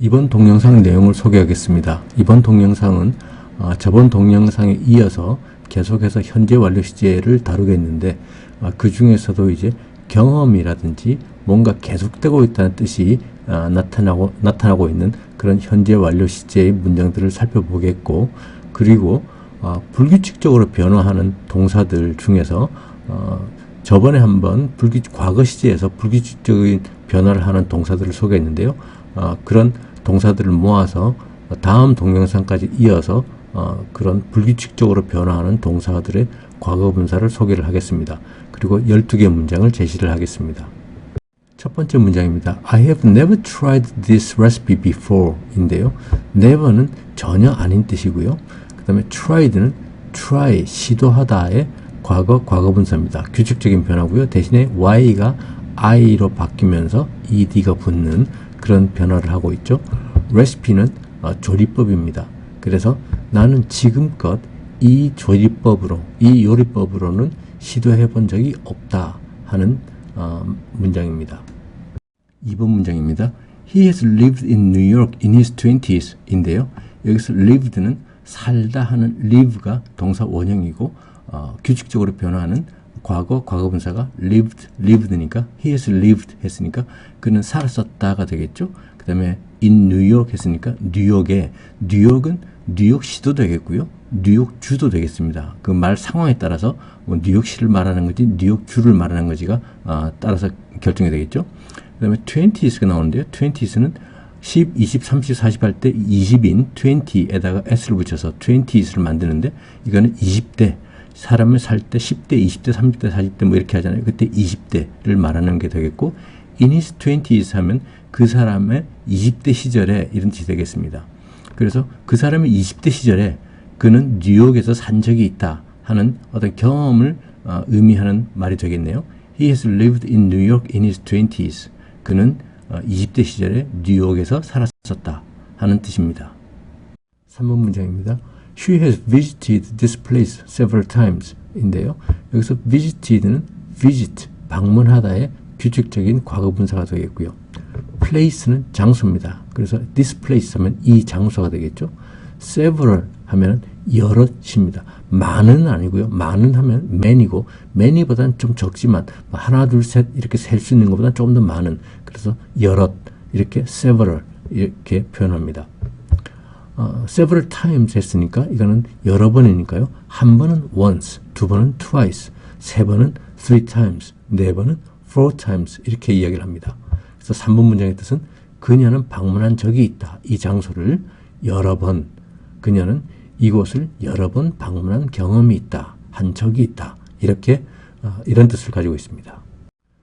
이번 동영상 내용을 소개하겠습니다. 이번 동영상은 저번 동영상에 이어서 계속해서 현재 완료 시제를 다루겠는데 그 중에서도 이제 경험이라든지 뭔가 계속되고 있다는 뜻이 나타나고 있는 그런 현재 완료 시제의 문장들을 살펴보겠고, 그리고 불규칙적으로 변화하는 동사들 중에서 저번에 한번 과거 시제에서 불규칙적인 변화를 하는 동사들을 소개했는데요. 그런 동사들을 모아서 다음 동영상까지 이어서 그런 불규칙적으로 변화하는 동사들의 과거 분사를 소개를 하겠습니다. 그리고 12개 문장을 제시를 하겠습니다. 첫 번째 문장입니다. I have never tried this recipe before 인데요. never는 전혀 아닌 뜻이고요. 그 다음에 tried는 try, 시도하다의 과거 분사입니다. 규칙적인 변화고요. 대신에 y가 i로 바뀌면서 ed가 붙는 그런 변화를 하고 있죠. 레시피는 조리법입니다. 그래서 나는 지금껏 이 조리법으로, 이 요리법으로는 시도해 본 적이 없다 하는 문장입니다. 2번 문장입니다. He has lived in New York in his 20s 인데요. 여기서 lived는 살다 하는 live가 동사 원형이고 규칙적으로 변화하는 과거분사가 lived니까 he has lived 했으니까 그는 살았었다가 되겠죠. 그 다음에 in New York 했으니까 뉴욕은 뉴욕시도 되겠고요. 뉴욕주도 되겠습니다. 그 말 상황에 따라서 뭐 뉴욕시를 말하는 건지 뉴욕주를 말하는 건지가 따라서 결정이 되겠죠. 그 다음에 20s가 나오는데요. 20s는 10, 20, 30, 40 할 때 20인 20에다가 s를 붙여서 20s를 만드는데 이거는 20대 사람을 살 때 10대, 20대, 30대, 40대 뭐 이렇게 하잖아요. 그때 20대를 말하는 게 되겠고 in his 20s 하면 그 사람의 20대 시절에 이런 뜻이 되겠습니다. 그래서 그 사람의 20대 시절에 그는 뉴욕에서 산 적이 있다 하는 어떤 경험을 의미하는 말이 되겠네요. He has lived in New York in his 20s. 그는 20대 시절에 뉴욕에서 살았었다 하는 뜻입니다. 3번 문장입니다. She has visited this place several times 인데요. 여기서 visited는 visit, 방문하다의 규칙적인 과거분사가 되겠고요. place는 장소입니다. 그래서 this place 하면 이 장소가 되겠죠. several 하면 여럿입니다. 많은 아니고요. 많은 하면 many고 many보다는 좀 적지만 하나, 둘, 셋 이렇게 셀 수 있는 것보다 조금 더 많은, 그래서 여럿 이렇게 several 이렇게 표현합니다. several times 했으니까 이거는 여러 번이니까요. 한 번은 once, 두 번은 twice, 세 번은 three times, 네 번은 four times 이렇게 이야기를 합니다. 그래서 3번 문장의 뜻은 그녀는 방문한 적이 있다. 이 장소를 여러 번, 그녀는 이곳을 여러 번 방문한 경험이 있다. 한 적이 있다. 이렇게 이런 뜻을 가지고 있습니다.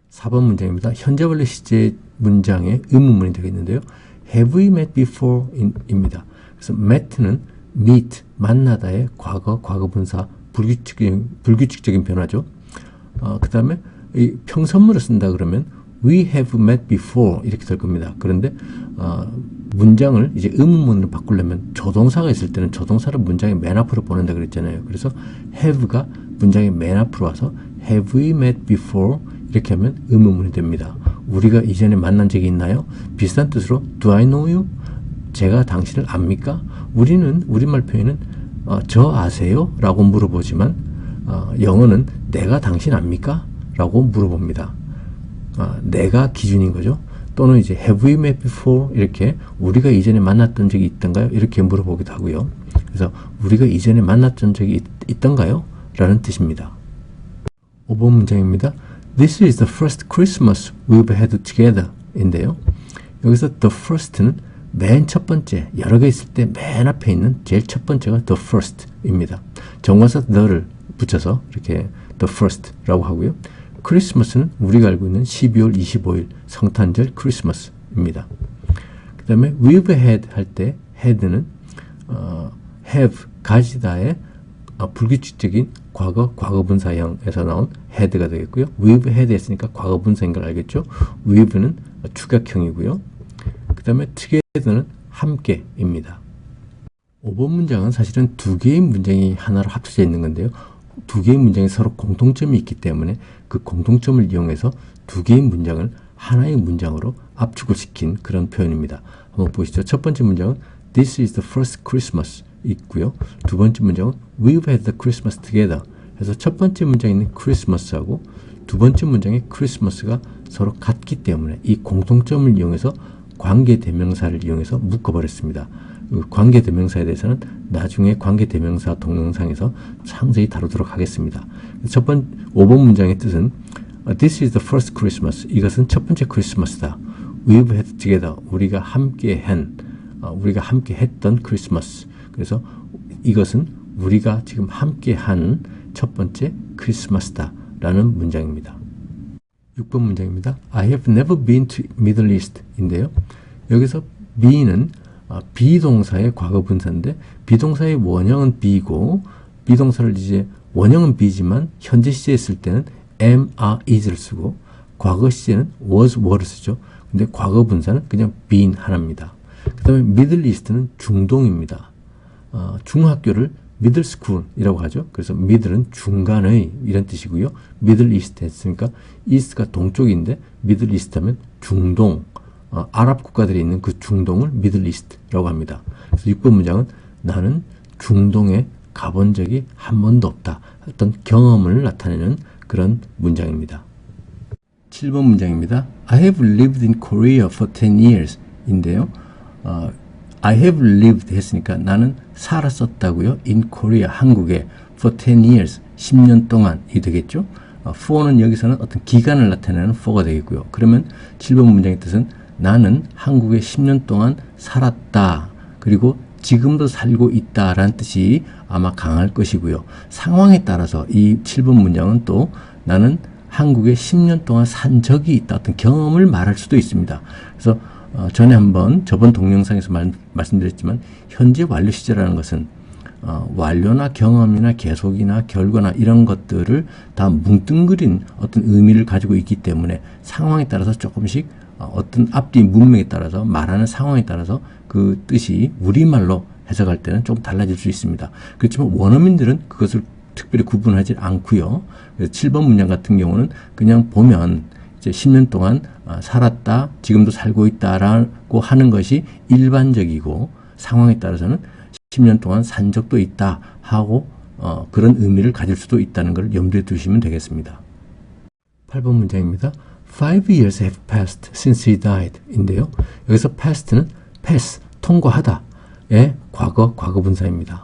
4번 문장입니다. 현재 완료 시제 문장의 의문문이 되겠는데요. Have we met before? 입니다. 그래서 met는 meet, 만나다의 과거분사, 불규칙적인 변화죠. 그 다음에 평선문을 쓴다 그러면 we have met before 이렇게 될 겁니다. 그런데 문장을 이제 의문문으로 바꾸려면 조동사가 있을 때는 조동사를 문장의 맨 앞으로 보낸다 그랬잖아요. 그래서 have가 문장의 맨 앞으로 와서 have we met before 이렇게 하면 의문문이 됩니다. 우리가 이전에 만난 적이 있나요? 비슷한 뜻으로 do I know you? 제가 당신을 압니까? 우리는 우리말 표현은 저 아세요? 라고 물어보지만 영어는 내가 당신 압니까? 라고 물어봅니다. 내가 기준인 거죠. 또는 이제 have we met before 이렇게 우리가 이전에 만났던 적이 있던가요? 이렇게 물어보기도 하고요. 그래서 우리가 이전에 만났던 적이 있던가요? 라는 뜻입니다. 5번 문장입니다. This is the first Christmas we've had together 인데요. 여기서 the first는 맨 첫 번째, 여러 개 있을 때 맨 앞에 있는 제일 첫 번째가 the first입니다. 정관사 the를 붙여서 이렇게 the first라고 하고요. 크리스마스는 우리가 알고 있는 12월 25일 성탄절 크리스마스입니다. 그 다음에 we've had 할 때 had는 have, 가지다의 불규칙적인 과거분사형에서 나온 had가 되겠고요. we've had 했으니까 과거분사인 걸 알겠죠. we've는 축약형이고요. 그 다음에 together는 함께입니다. 5번 문장은 사실은 두 개의 문장이 하나로 합쳐져 있는 건데요. 두 개의 문장이 서로 공통점이 있기 때문에 그 공통점을 이용해서 두 개의 문장을 하나의 문장으로 압축을 시킨 그런 표현입니다. 한번 보시죠. 첫 번째 문장은 This is the first Christmas 있고요. 두 번째 문장은 We've had the Christmas together. 그래서 첫 번째 문장에 있는 Christmas하고 두 번째 문장의 Christmas가 서로 같기 때문에 이 공통점을 이용해서 관계대명사를 이용해서 묶어버렸습니다. 관계대명사에 대해서는 나중에 관계대명사 동영상에서 상세히 다루도록 하겠습니다. 첫 번째 5번 문장의 뜻은 This is the first Christmas. 이것은 첫 번째 크리스마스다. We've had together. 우리가 함께 했던 크리스마스. 그래서 이것은 우리가 지금 함께 한 첫 번째 크리스마스다 라는 문장입니다. 6번 문장입니다. I have never been to Middle East 인데요. 여기서 be는 비동사의 과거분사인데 비동사의 원형은 be고 비동사를 이제 원형은 be지만 현재 시제에 쓸 때는 am, are, is를 쓰고 과거 시제는 was, were를 쓰죠. 근데 과거분사는 그냥 been 하나입니다. 그 다음에 Middle East는 중동입니다. 중학교를 middle school이라고 하죠. 그래서 middle은 중간의 이런 뜻이고요. Middle East 했으니까 east가 동쪽인데 Middle East 하면 중동, 아랍 국가들이 있는 그 중동을 Middle East라고 합니다. 그래서 6번 문장은 나는 중동에 가본 적이 한 번도 없다. 어떤 경험을 나타내는 그런 문장입니다. 7번 문장입니다. I have lived in Korea for 10 years 인데요. I have lived 했으니까 나는 살았었다고요. In Korea, 한국에 for 10 years, 10년 동안이 되겠죠. for는 여기서는 어떤 기간을 나타내는 for가 되겠고요. 그러면 7번 문장의 뜻은 나는 한국에 10년 동안 살았다. 그리고 지금도 살고 있다라는 뜻이 아마 강할 것이고요. 상황에 따라서 이 7번 문장은 또 나는 한국에 10년 동안 산 적이 있다. 어떤 경험을 말할 수도 있습니다. 그래서 전에 한번 저번 동영상에서 말씀드렸지만 현재 완료 시제라는 것은 완료나 경험이나 계속이나 결과나 이런 것들을 다 뭉뚱그린 어떤 의미를 가지고 있기 때문에 상황에 따라서 조금씩 어떤 앞뒤 문맥에 따라서 말하는 상황에 따라서 그 뜻이 우리말로 해석할 때는 좀 달라질 수 있습니다. 그렇지만 원어민들은 그것을 특별히 구분하지 않고요. 그래서 7번 문장 같은 경우는 그냥 보면 이제 10년 동안 살았다, 지금도 살고 있다라고 하는 것이 일반적이고 상황에 따라서는 10년 동안 산 적도 있다 하고 그런 의미를 가질 수도 있다는 걸 염두에 두시면 되겠습니다. 8번 문장입니다. 5 years have passed since he died 인데요. 여기서 past는 pass, 통과하다의 과거분사입니다.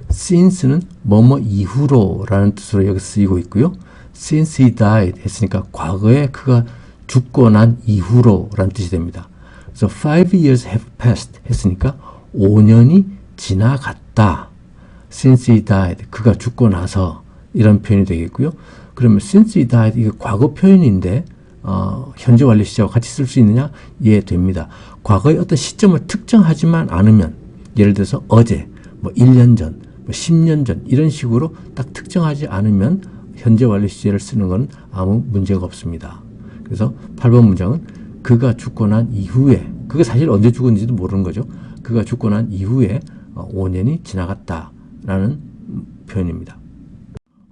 since는 뭐뭐 이후로 라는 뜻으로 여기 쓰이고 있고요. since he died 했으니까 과거에 그가 죽고 난 이후로 라는 뜻이 됩니다. 그래서 5 years have passed 했으니까 5년이 지나갔다. since he died, 그가 죽고 나서 이런 표현이 되겠고요. 그러면 since he died, 이게 과거 표현인데 현재 완료 시제와 같이 쓸 수 있느냐? 예, 됩니다. 과거의 어떤 시점을 특정하지만 않으면 예를 들어서 어제, 뭐 1년 전, 뭐 10년 전 이런 식으로 딱 특정하지 않으면 현재 완료 시제를 쓰는 건 아무 문제가 없습니다. 그래서 8번 문장은 그가 죽고 난 이후에, 그가 사실 언제 죽었는지도 모르는 거죠. 그가 죽고 난 이후에 5년이 지나갔다라는 표현입니다.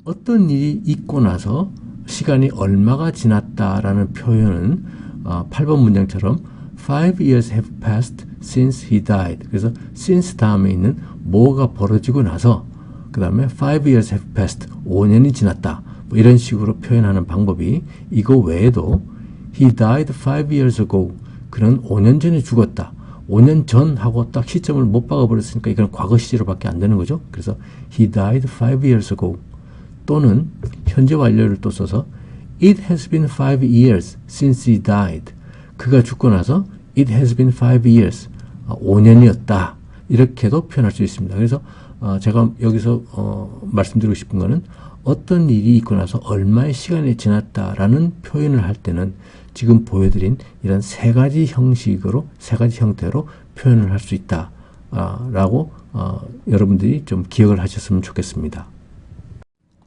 어떤 일이 있고 나서 시간이 얼마가 지났다라는 표현은 8번 문장처럼 5 years have passed since he died. 그래서 since 다음에 있는 뭐가 벌어지고 나서 그 다음에 5 years have passed, 5년이 지났다. 뭐 이런 식으로 표현하는 방법이 이거 외에도 he died 5 years ago. 그는 5년 전에 죽었다. 5년 전 하고 딱 시점을 못 박아버렸으니까 이건 과거 시제로밖에 안 되는 거죠. 그래서 he died 5 years ago. 또는 현재 완료를 또 써서 it has been 5 years since he died. 그가 죽고 나서 it has been 5 years. 5년이었다. 이렇게도 표현할 수 있습니다. 그래서 제가 여기서 말씀드리고 싶은 거는 어떤 일이 있고 나서 얼마의 시간이 지났다라는 표현을 할 때는 지금 보여드린 이런 세 가지 형식으로, 세 가지 형태로 표현을 할 수 있다. 라고 여러분들이 좀 기억을 하셨으면 좋겠습니다.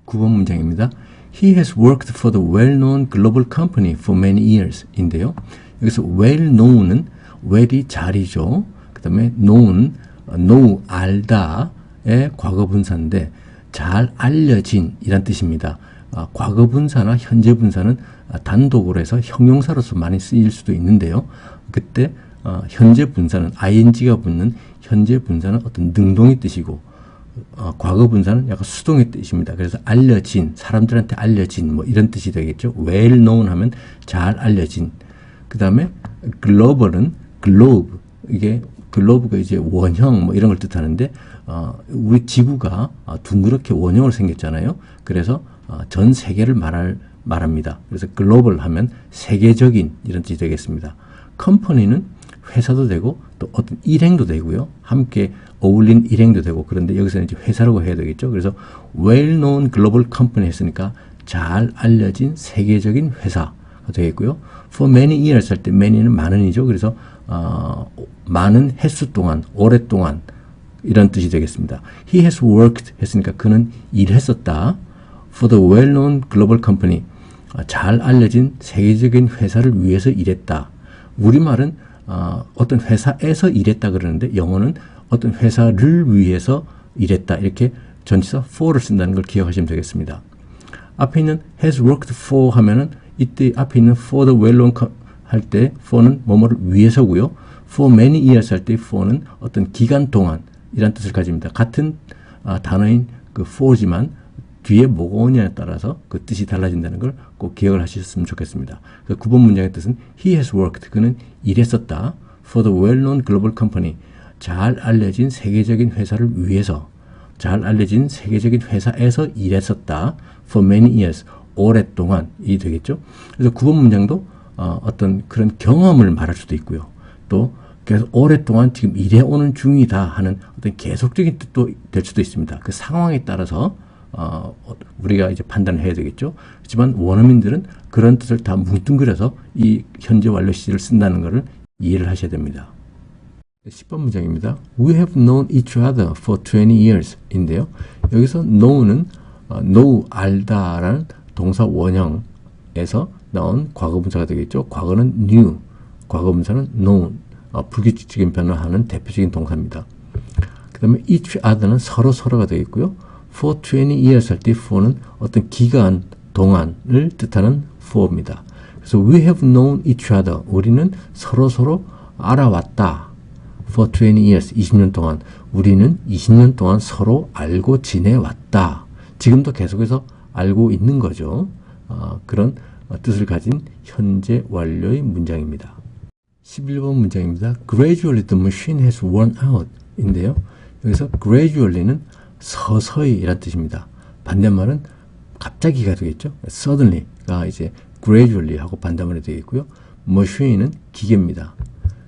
9번 문장입니다. He has worked for the well-known global company for many years 인데요. 여기서 well-known은 well이 잘이죠. 그 다음에 known, know, 알다의 과거분사인데 잘 알려진 이란 뜻입니다. 과거분사나 현재분사는 단독으로 해서 형용사로서 많이 쓰일 수도 있는데요. 그때 현재 분사는 ing가 붙는 현재 분사는 어떤 능동의 뜻이고 과거 분사는 약간 수동의 뜻입니다. 그래서 알려진, 사람들한테 알려진 뭐 이런 뜻이 되겠죠. well known 하면 잘 알려진. 그 다음에 global은 globe, 이게 글로브가 이제 원형 뭐 이런 걸 뜻하는데 우리 지구가 둥그렇게 원형으로 생겼잖아요. 그래서 전 세계를 말합니다. 그래서 글로벌 하면 세계적인 이런 뜻이 되겠습니다. 컴퍼니는 회사도 되고 또 어떤 일행도 되고요. 함께 어울린 일행도 되고, 그런데 여기서는 이제 회사라고 해야 되겠죠. 그래서 well-known global company 했으니까 잘 알려진 세계적인 회사가 되겠고요. For many years 할 때 many는 많은이죠. 그래서 많은 횟수 동안, 오랫동안 이런 뜻이 되겠습니다. He has worked 했으니까 그는 일했었다. For the well-known global company, 잘 알려진 세계적인 회사를 위해서 일했다. 우리말은 어떤 회사에서 일했다 그러는데 영어는 어떤 회사를 위해서 일했다. 이렇게 전치사 for를 쓴다는 걸 기억하시면 되겠습니다. 앞에 있는 has worked for 하면은 이때 앞에 있는 for the well-known 할 때 for는 뭐뭐를 위해서고요. for many years 할 때 for는 어떤 기간 동안 이란 뜻을 가집니다. 같은 단어인 그 for지만 뒤에 뭐가 오냐에 따라서 그 뜻이 달라진다는 걸 꼭 기억을 하셨으면 좋겠습니다. 그 9번 문장의 뜻은 he has worked, 그는 일했었다. for the well-known global company, 잘 알려진 세계적인 회사를 위해서, 잘 알려진 세계적인 회사에서 일했었다. for many years, 오랫동안이 되겠죠. 그래서 9번 문장도 어떤 그런 경험을 말할 수도 있고요. 또 그래서 오랫동안 지금 일해오는 중이다 하는 어떤 계속적인 뜻도 될 수도 있습니다. 그 상황에 따라서 우리가 이제 판단을 해야 되겠죠. 하지만 원어민들은 그런 뜻을 다 뭉뚱그려서 이 현재 완료 시제를 쓴다는 것을 이해를 하셔야 됩니다. 10번 문장입니다. We have known each other for 20 years 인데요. 여기서 know는 know, 알다라는 동사 원형에서 나온 과거분사가 되겠죠. 과거는 knew, 과거분사는 known, 불규칙적인 변화하는 대표적인 동사입니다. 그 다음에 each other는 서로가 되겠고요. for 20 years 할 때 for는 어떤 기간 동안을 뜻하는 for입니다. 그래서 we have known each other, 우리는 서로 알아왔다. for 20 years, 20년 동안 우리는 20년 동안 서로 알고 지내왔다. 지금도 계속해서 알고 있는 거죠. 그런 뜻을 가진 현재 완료의 문장입니다. 11번 문장입니다. Gradually the machine has worn out 인데요. 여기서 gradually는 서서히 이란 뜻입니다. 반대말은 갑자기가 되겠죠. suddenly가 이제 gradually 하고 반대말이 되겠고요. machine은 기계입니다.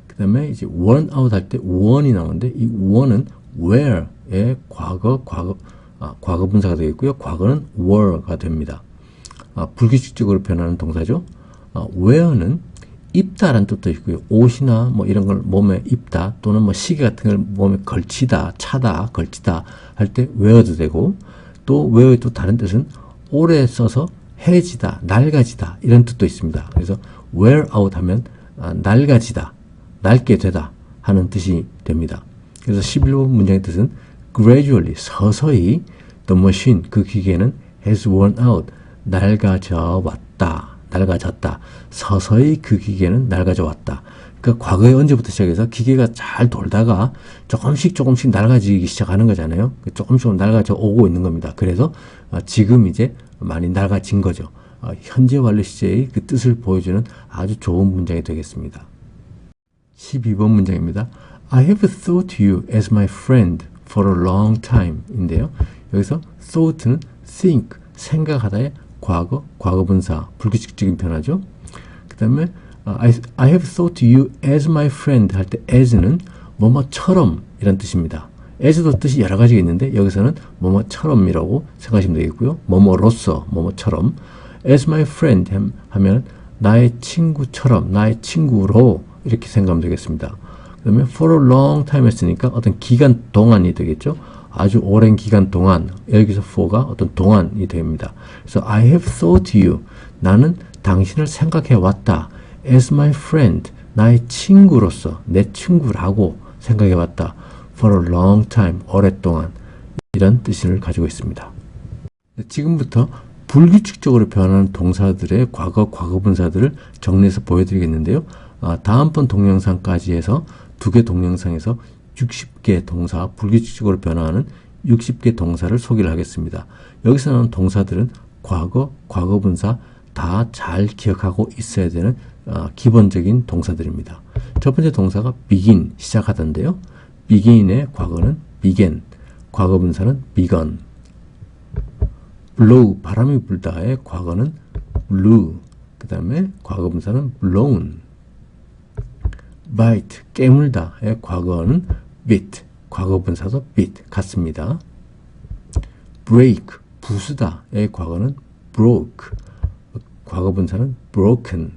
그 다음에 이제 worn out 할 때 won이 나오는데 이 won은 were의 과거 분사가 되겠고요. 과거는 were가 됩니다. 불규칙적으로 변하는 동사죠. wear는 입다라는 뜻도 있고요. 옷이나 뭐 이런 걸 몸에 입다 또는 뭐 시계 같은 걸 몸에 걸치다, 차다, 걸치다 할 때 wear도 되고, 또 wear의 또 다른 뜻은 오래 써서 해지다, 낡아지다 이런 뜻도 있습니다. 그래서 wear out 하면 낡아지다, 낡게 되다 하는 뜻이 됩니다. 그래서 11번 문장의 뜻은 gradually, 서서히 the machine, 그 기계는 has worn out, 낡아졌다. 서서히 그 기계는 낡아져 왔다. 그러니까 과거에 언제부터 시작해서 기계가 잘 돌다가 조금씩 낡아지기 시작하는 거잖아요. 조금씩 낡아져 오고 있는 겁니다. 그래서 지금 이제 많이 낡아진 거죠. 현재 완료 시제의 그 뜻을 보여주는 아주 좋은 문장이 되겠습니다. 12번 문장입니다. I have thought you as my friend for a long time 인데요. 여기서 thought는 think, 생각하다의 과거분사, 불규칙적인 변화죠. 그 다음에 I have thought you as my friend 할 때 as는 뭐뭐처럼 이란 뜻입니다. as도 뜻이 여러 가지가 있는데 여기서는 뭐뭐처럼이라고 생각하시면 되겠고요. 뭐뭐로서, 뭐뭐처럼. as my friend 하면 나의 친구처럼, 나의 친구로 이렇게 생각하면 되겠습니다. 그 다음에 for a long time 했으니까 어떤 기간 동안이 되겠죠. 아주 오랜 기간 동안, 여기서 for가 어떤 동안이 됩니다. 그래서 I have thought you, 나는 당신을 생각해 왔다. as my friend, 나의 친구로서, 내 친구라고 생각해 왔다. for a long time, 오랫동안 이런 뜻을 가지고 있습니다. 지금부터 불규칙적으로 변하는 동사들의 과거분사들을 정리해서 보여드리겠는데요. 다음번 동영상까지 해서 2개 동영상에서 60개 동사, 불규칙적으로 변화하는 60개 동사를 소개를 하겠습니다. 여기서 나오는 동사들은 과거, 과거분사 다 잘 기억하고 있어야 되는 기본적인 동사들입니다. 첫 번째 동사가 begin, 시작하던데요. begin의 과거는 began, 과거분사는 begun. blow, 바람이 불다의 과거는 blew, 그 다음에 과거분사는 blown. bite, 깨물다의 과거는 bit, 과거분사도 bit 같습니다. break, 부수다의 과거는 broke, 과거분사는 broken.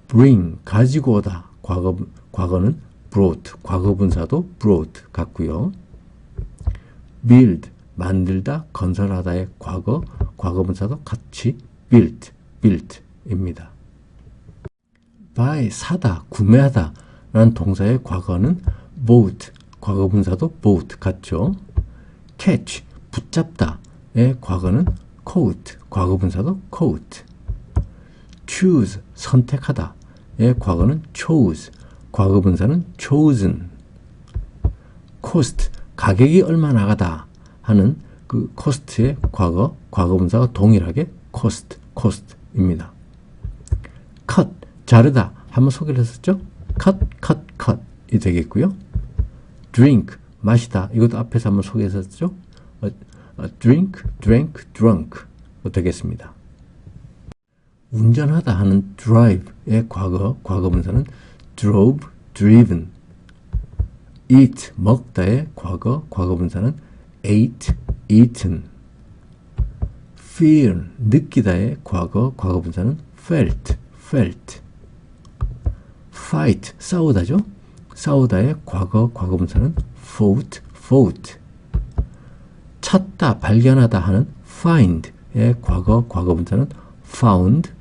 bring, 가지고 오다, 과거는 brought, 과거분사도 brought 같고요. build, 만들다, 건설하다의 과거분사도 같이 built입니다. buy, 사다, 구매하다 라는 동사의 과거는 bought, 과거분사도 bought 같죠. catch, 붙잡다의 과거는 caught, 과거분사도 caught. choose, 선택하다의 과거는 chose, 과거분사는 chosen. cost, 가격이 얼마 나가다 하는 그 cost의 과거분사가 동일하게 cost입니다. cut, 자르다 한번 소개를 했었죠. cut이 되겠고요. drink, 마시다 이것도 앞에서 한번 소개했었죠. drink, drank, drunk 되겠습니다. 운전하다 하는 drive의 과거분사는 drove, driven. eat, 먹다의 과거분사는 ate, eaten. feel, 느끼다의 과거분사는 felt. fight, 싸우다죠. 싸우다의 과거분사는 fought. 찾다, 발견하다 하는 find의 과거분사는 found.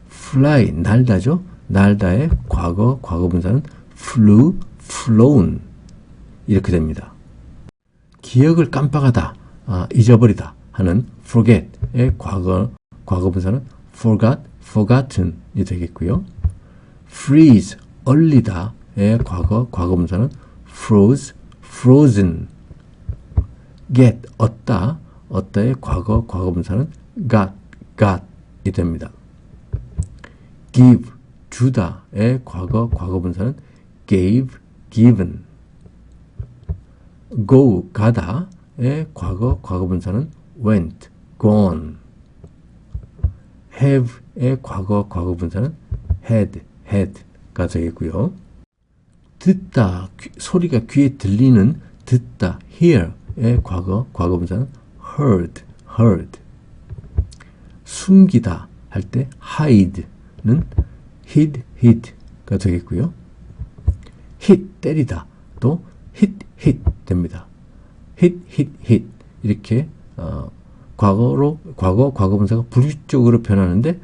fly, 날다죠. 날다의 과거분사는 flew, flown 이렇게 됩니다. 기억을 깜빡하다, 잊어버리다 하는 forget의 과거분사는 forgotten이 되겠고요. freeze, 얼리다의 과거분사는 frozen. get, 얻다의 과거분사는 got이 됩니다. give, 주다의 과거분사는 given. go, 가다의 과거분사는 went, gone. have의 과거분사는 had가 되겠고요. 듣다, 소리가 귀에 들리는 듣다, hear의 과거분사는 heard. 숨기다 할 때 hide는 hid가 되겠고요. hit, 때리다 또 hit 됩니다. hit 이렇게 과거분사가 불규칙적으로 변하는데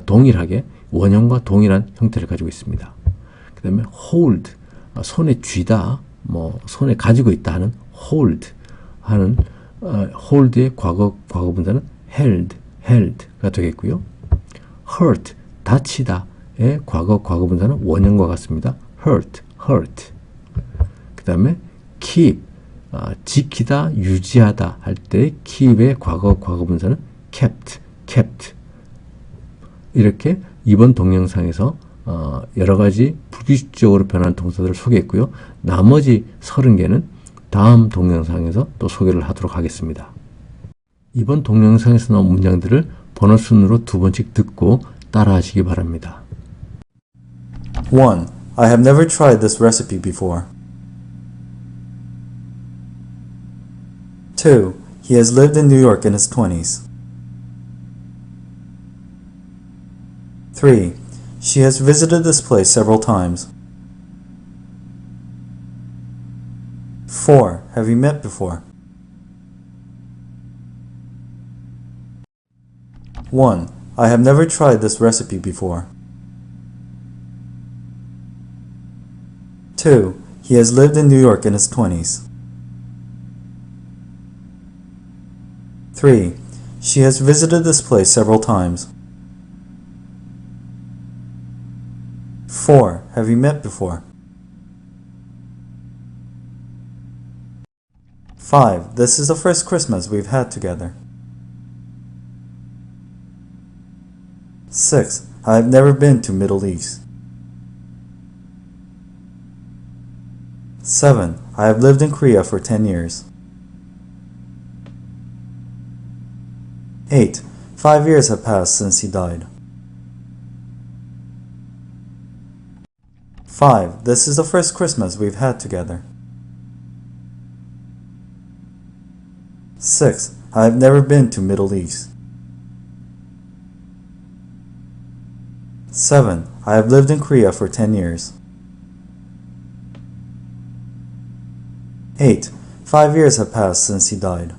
동일하게 원형과 동일한 형태를 가지고 있습니다. 그 다음에 hold, 손에 쥐다, 손에 가지고 있다 하는 hold의 과거분사는 held가 되겠고요. hurt, 다치다의 과거분사는 원형과 같습니다. hurt. 그 다음에 keep, 지키다, 유지하다 할 때 keep의 과거분사는 kept. 이렇게 이번 동영상에서 여러 가지 불규칙적으로 변하는 동사들을 소개했고요. 나머지 30개는 다음 동영상에서 또 소개를 하도록 하겠습니다. 이번 동영상에서 나온 문장들을 번호 순으로 2번씩 듣고 따라하시기 바랍니다. 1. I have never tried this recipe before. 2. He has lived in New York in his 20s. 3. She has visited this place several times. 4. Have you met before? 1. I have never tried this recipe before. 2. He has lived in New York in his 20s. 3. She has visited this place several times. 4. Have you met before? 5. This is the first Christmas we've had together. 6. I've never been to Middle East. 7. I have lived in Korea for 10 years. 8. 5 years have passed since he died. 5. This is the first Christmas we've had together. 6. I have never been to Middle East. 7. I have lived in Korea for 10 years. 8. 5 years have passed since he died.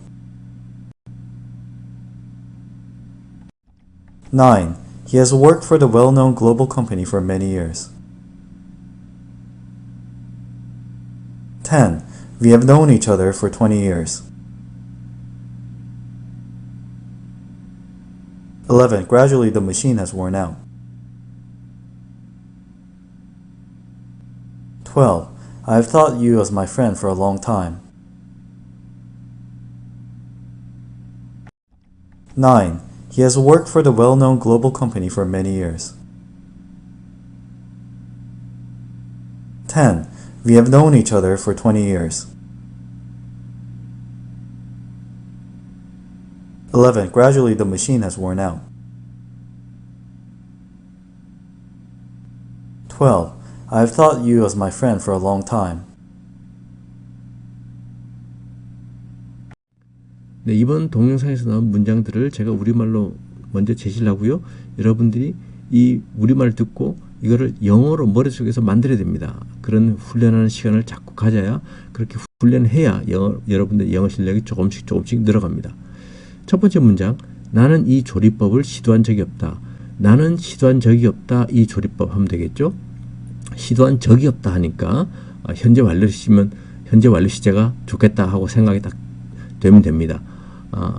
9. He has worked for the well-known global company for many years. 10. We have known each other for 20 years. 11. Gradually the machine has worn out. 12. I have thought you as my friend for a long time. 9. He has worked for the well-known global company for many years. 10. We have known each other for 20 years. 11. Gradually the machine has worn out. 12. I have thought you as my friend for a long time. 네, 이번 동영상에서 나온 문장들을 제가 우리말로 먼저 제시를 하고요. 여러분들이 이 우리말을 듣고 이거를 영어로 머릿속에서 만들어야 됩니다. 그런 훈련하는 시간을 자꾸 가져야, 그렇게 훈련해야 여러분들 영어 실력이 조금씩 늘어갑니다. 첫 번째 문장, 나는 이 조리법을 시도한 적이 없다. 나는 시도한 적이 없다. 이 조리법 하면 되겠죠. 시도한 적이 없다 하니까 현재 완료 시제가 좋겠다 하고 생각이 딱 되면 됩니다.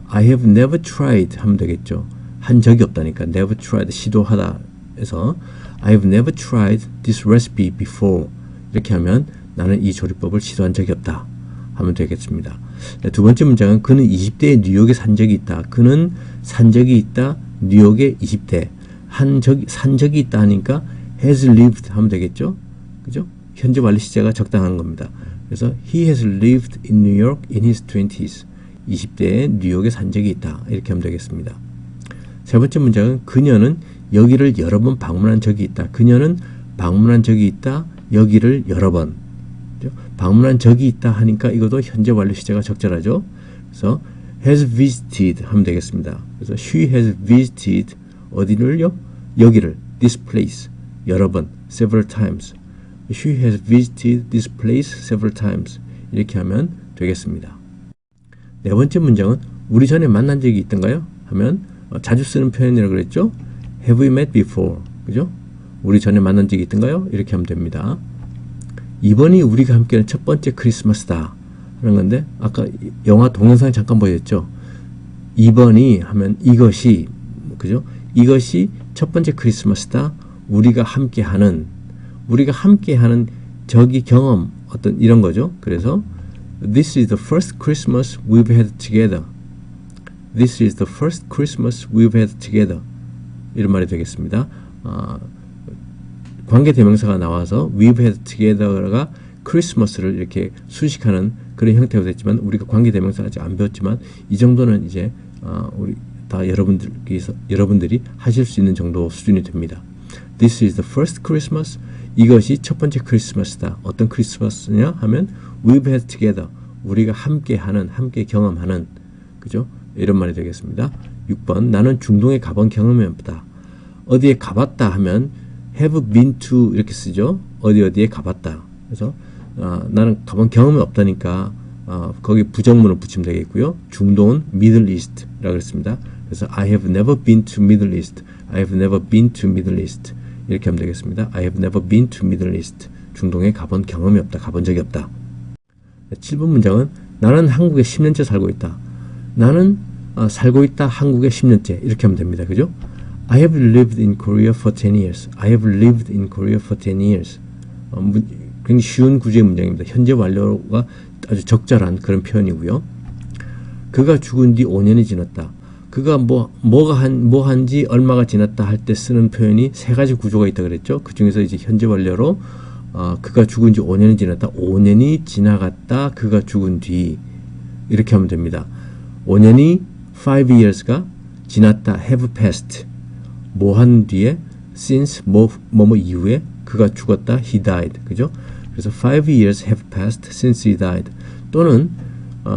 I have never tried 하면 되겠죠. 한 적이 없다니까 never tried, 시도하다 해서 I have never tried this recipe before 이렇게 하면 나는 이 조리법을 시도한 적이 없다 하면 되겠습니다. 네, 두 번째 문장은 그는 20대에 뉴욕에 산 적이 있다. 그는 산 적이 있다. 뉴욕에 20대 산 적이 있다 하니까 has lived 하면 되겠죠. 그죠? 현재 완료 시제가 적당한 겁니다. 그래서 he has lived in New York in his 20s. 20대에 뉴욕에 산 적이 있다. 이렇게 하면 되겠습니다. 세 번째 문장은 그녀는 여기를 여러 번 방문한 적이 있다. 그녀는 방문한 적이 있다. 여기를 여러 번. 그죠? 방문한 적이 있다 하니까 이것도 현재 완료 시제가 적절하죠. 그래서 has visited 하면 되겠습니다. 그래서 she has visited 어디를요? 여기를 this place 여러 번 several times. She has visited this place several times. 이렇게 하면 되겠습니다. 네 번째 문장은 우리 전에 만난 적이 있던가요? 하면 자주 쓰는 표현이라고 그랬죠? Have we met before? 그죠? 우리 전에 만난 적이 있던가요? 이렇게 하면 됩니다. 이번이 우리가 함께하는 첫 번째 크리스마스다 하는 건데 아까 영화 동영상에 잠깐 보였죠? 이번이 하면 이것이 그죠? 이것이 첫 번째 크리스마스다. 우리가 함께하는 저기 경험 어떤 이런 거죠. 그래서 This is the first Christmas we've had together. This is the first Christmas we've had together. 이런 말이 되겠습니다. 관계대명사가 나와서 we've had together가 크리스마스를 이렇게 수식하는 그런 형태가 됐지만 우리가 관계대명사 아직 안 배웠지만 이 정도는 이제 우리 다 여러분들이 하실 수 있는 정도 수준이 됩니다. This is the first Christmas. 이것이 첫 번째 크리스마스다. 어떤 크리스마스냐 하면 we've had together. 우리가 함께 경험하는 그죠? 이런 말이 되겠습니다. 6번 나는 중동에 가본 경험이 없다. 어디에 가봤다 하면 have been to 이렇게 쓰죠. 어디에 가봤다. 그래서 나는 가본 경험이 없다니까 거기 부정문을 붙이면 되겠고요. 중동은 Middle East라고 했습니다. 그래서 I have never been to Middle East. I have never been to Middle East. 이렇게 하면 되겠습니다. I have never been to Middle East. 중동에 가본 경험이 없다. 가본 적이 없다. 7번 문장은 나는 한국에 10년째 살고 있다. 나는 살고 있다. 한국에 10년째. 이렇게 하면 됩니다. 그죠? I have lived in Korea for 10 years. I have lived in Korea for 10 years. 굉장히 쉬운 구조의 문장입니다. 현재 완료가 아주 적절한 그런 표현이고요. 그가 죽은 뒤 5년이 지났다. 그가 뭐 한지 얼마가 지났다 할 때 쓰는 표현이 세 가지 구조가 있다 그랬죠. 그 중에서 이제 현재 완료로 그가 죽은 지 5년이 지났다. 5년이 지나갔다. 그가 죽은 뒤 이렇게 하면 됩니다. 5년이 5 years가 지났다. have passed. 뭐 한 뒤에 since 뭐 이후에 그가 죽었다. he died. 그죠? 그래서 5 years have passed since he died. 또는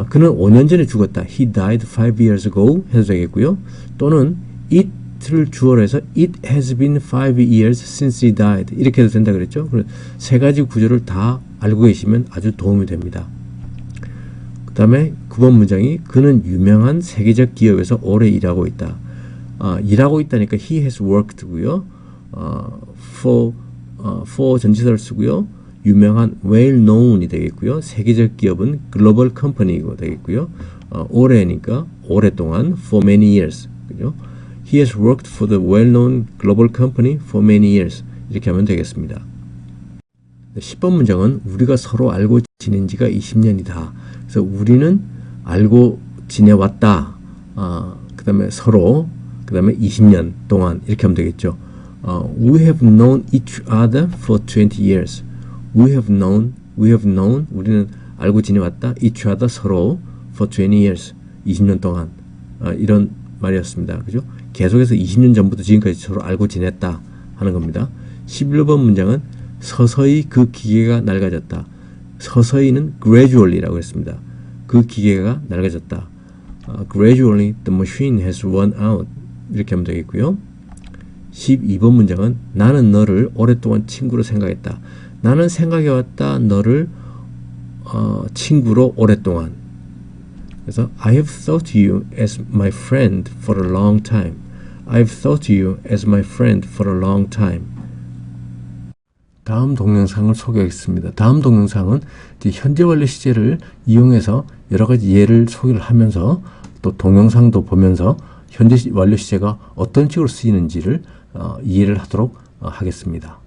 그는 5년 전에 죽었다. He died 5 years ago 해도 되겠고요. 또는 it를 주어로 해서 it has been 5 years since he died 이렇게 해도 된다 그랬죠. 세 가지 구조를 다 알고 계시면 아주 도움이 됩니다. 그 다음에 9번 문장이 그는 유명한 세계적 기업에서 오래 일하고 있다. 일하고 있다니까 he has worked고요. for 전치사를 쓰고요. 유명한 well known이 되겠고요. 세계적 기업은 global company이고 되겠고요. 오래니까 오랫동안 for many years. 그죠? He has worked for the well-known global company for many years. 이렇게 하면 되겠습니다. 10번 문장은 우리가 서로 알고 지낸 지가 20년이다. 그래서 우리는 알고 지내왔다. 그 다음에 서로, 그 다음에 20년 동안 이렇게 하면 되겠죠. We have known each other for 20 years. We have known, 우리는 알고 지내왔다. each other, 서로, for 20 years, 20년 동안. 이런 말이었습니다. 그죠? 계속해서 20년 전부터 지금까지 서로 알고 지냈다 하는 겁니다. 11번 문장은 서서히 그 기계가 낡아졌다. 서서히는 gradually라고 했습니다. 그 기계가 낡아졌다. Gradually the machine has worn out. 이렇게 하면 되겠고요. 12번 문장은 나는 너를 오랫동안 친구로 생각했다. 나는 생각해왔다 너를 친구로 오랫동안. 그래서 I have thought you as my friend for a long time. I have thought you as my friend for a long time. 다음 동영상을 소개하겠습니다. 다음 동영상은 이제 현재 완료 시제를 이용해서 여러 가지 예를 소개를 하면서 또 동영상도 보면서 현재 완료 시제가 어떤 식으로 쓰이는지를 이해를 하도록 하겠습니다.